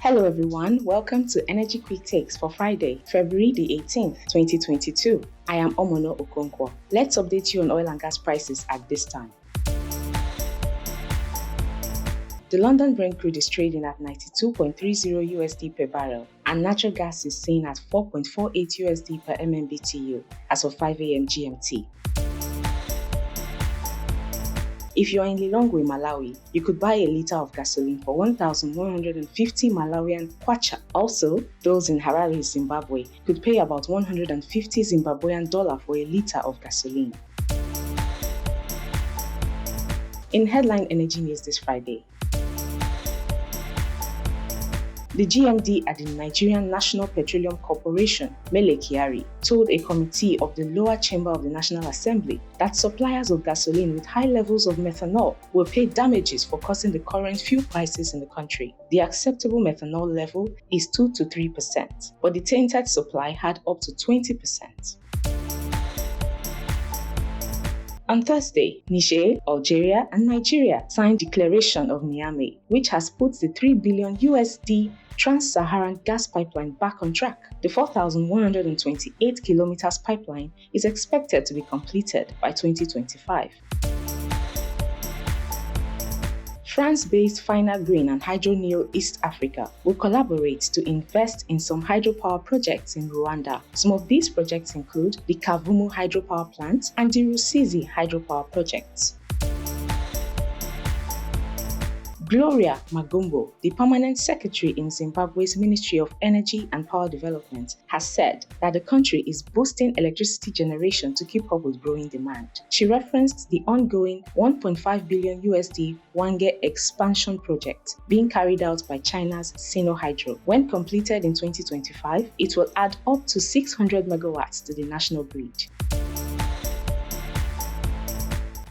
Hello everyone, welcome to Energy Quick Takes for Friday, February the 18th, 2022. I am Omono Okonkwo. Let's update you on oil and gas prices at this time. The London Brent crude is trading at $92.30 USD per barrel, and natural gas is seen at $4.48 USD per MMBTU as of 5 a.m. GMT. If you are in Lilongwe, Malawi, you could buy a litre of gasoline for 1,150 Malawian kwacha. Also, those in Harare, Zimbabwe, could pay about 150 Zimbabwean dollar for a litre of gasoline. In headline energy news this Friday, the GMD at the Nigerian National Petroleum Corporation, Mele Kyari, told a committee of the lower chamber of the National Assembly that suppliers of gasoline with high levels of methanol will pay damages for causing the current fuel prices in the country. The acceptable methanol level is 2 to 3%, but the tainted supply had up to 20%. On Thursday, Niger, Algeria, and Nigeria signed Declaration of Niamey, which has put the $3 billion USD Trans-Saharan gas pipeline back on track. The 4,128 kilometers pipeline is expected to be completed by 2025. France-based Final Green and Hydroneo East Africa will collaborate to invest in some hydropower projects in Rwanda. Some of these projects include the Kavumu Hydropower Plant and the Rusizi Hydropower Project. Gloria Magumbo, the permanent secretary in Zimbabwe's Ministry of Energy and Power Development, has said that the country is boosting electricity generation to keep up with growing demand. She referenced the ongoing $1.5 billion USD Hwange expansion project being carried out by China's Sinohydro. When completed in 2025, it will add up to 600 megawatts to the national grid.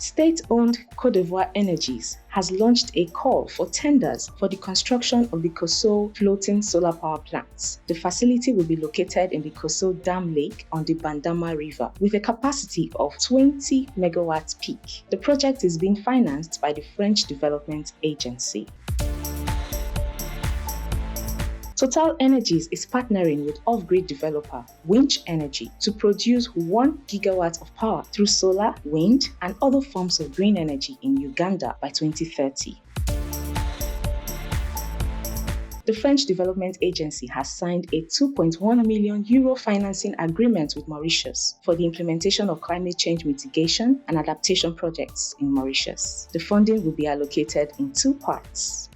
State-owned Cote d'Ivoire Energies has launched a call for tenders for the construction of the Cote floating solar power plants. The facility will be located in the Cote Dam Lake on the Bandama River with a capacity of 20 megawatts peak. The project is being financed by the French Development Agency. Total Energies is partnering with off-grid developer Winch Energy to produce 1 gigawatt of power through solar, wind, and other forms of green energy in Uganda by 2030. The French Development Agency has signed a €2.1 million financing agreement with Mauritius for the implementation of climate change mitigation and adaptation projects in Mauritius. The funding will be allocated in 2 parts.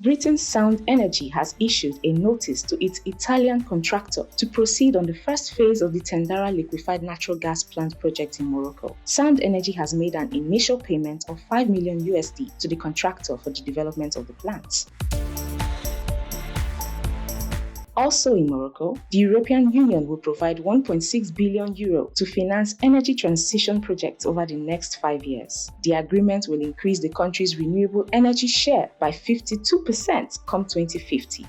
Britain's Sound Energy has issued a notice to its Italian contractor to proceed on the first phase of the Tendara liquefied natural gas plant project in Morocco. Sound Energy has made an initial payment of $5 million USD to the contractor for the development of the plant. Also in Morocco, the European Union will provide €1.6 billion to finance energy transition projects over the next 5 years. The agreement will increase the country's renewable energy share by 52% come 2050.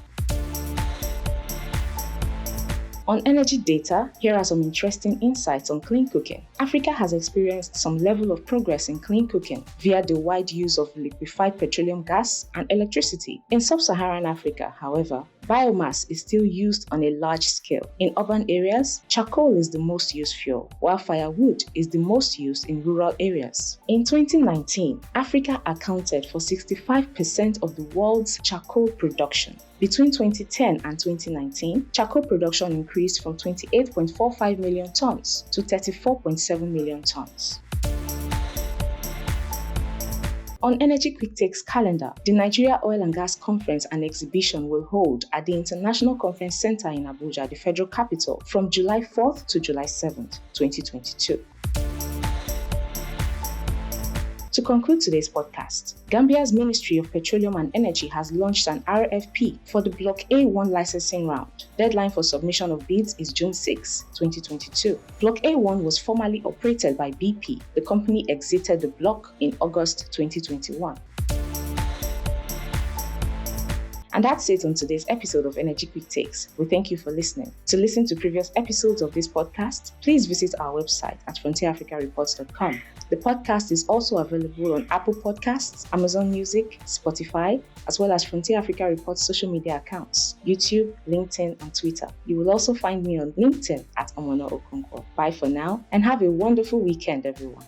On energy data, here are some interesting insights on clean cooking. Africa has experienced some level of progress in clean cooking via the wide use of liquefied petroleum gas and electricity. In sub-Saharan Africa, however, biomass is still used on a large scale. In urban areas, charcoal is the most used fuel, while firewood is the most used in rural areas. In 2019, Africa accounted for 65% of the world's charcoal production. Between 2010 and 2019, charcoal production increased from 28.45 million tons to 34.7 million tons. On Energy Quick Takes calendar, the Nigeria Oil and Gas Conference and Exhibition will hold at the International Conference Center in Abuja, the federal capital, from July 4th to July 7th, 2022. To conclude today's podcast, Gambia's Ministry of Petroleum and Energy has launched an RFP for the Block A1 licensing round. Deadline for submission of bids is June 6, 2022. Block A1 was formerly operated by BP. The company exited the block in August 2021. And that's it on today's episode of Energy Quick Takes. We thank you for listening. To listen to previous episodes of this podcast, please visit our website at frontierafricareports.com. The podcast is also available on Apple Podcasts, Amazon Music, Spotify, as well as Frontier Africa Reports social media accounts, YouTube, LinkedIn, and Twitter. You will also find me on LinkedIn at Omono Okonkwo. Bye for now, and have a wonderful weekend, everyone.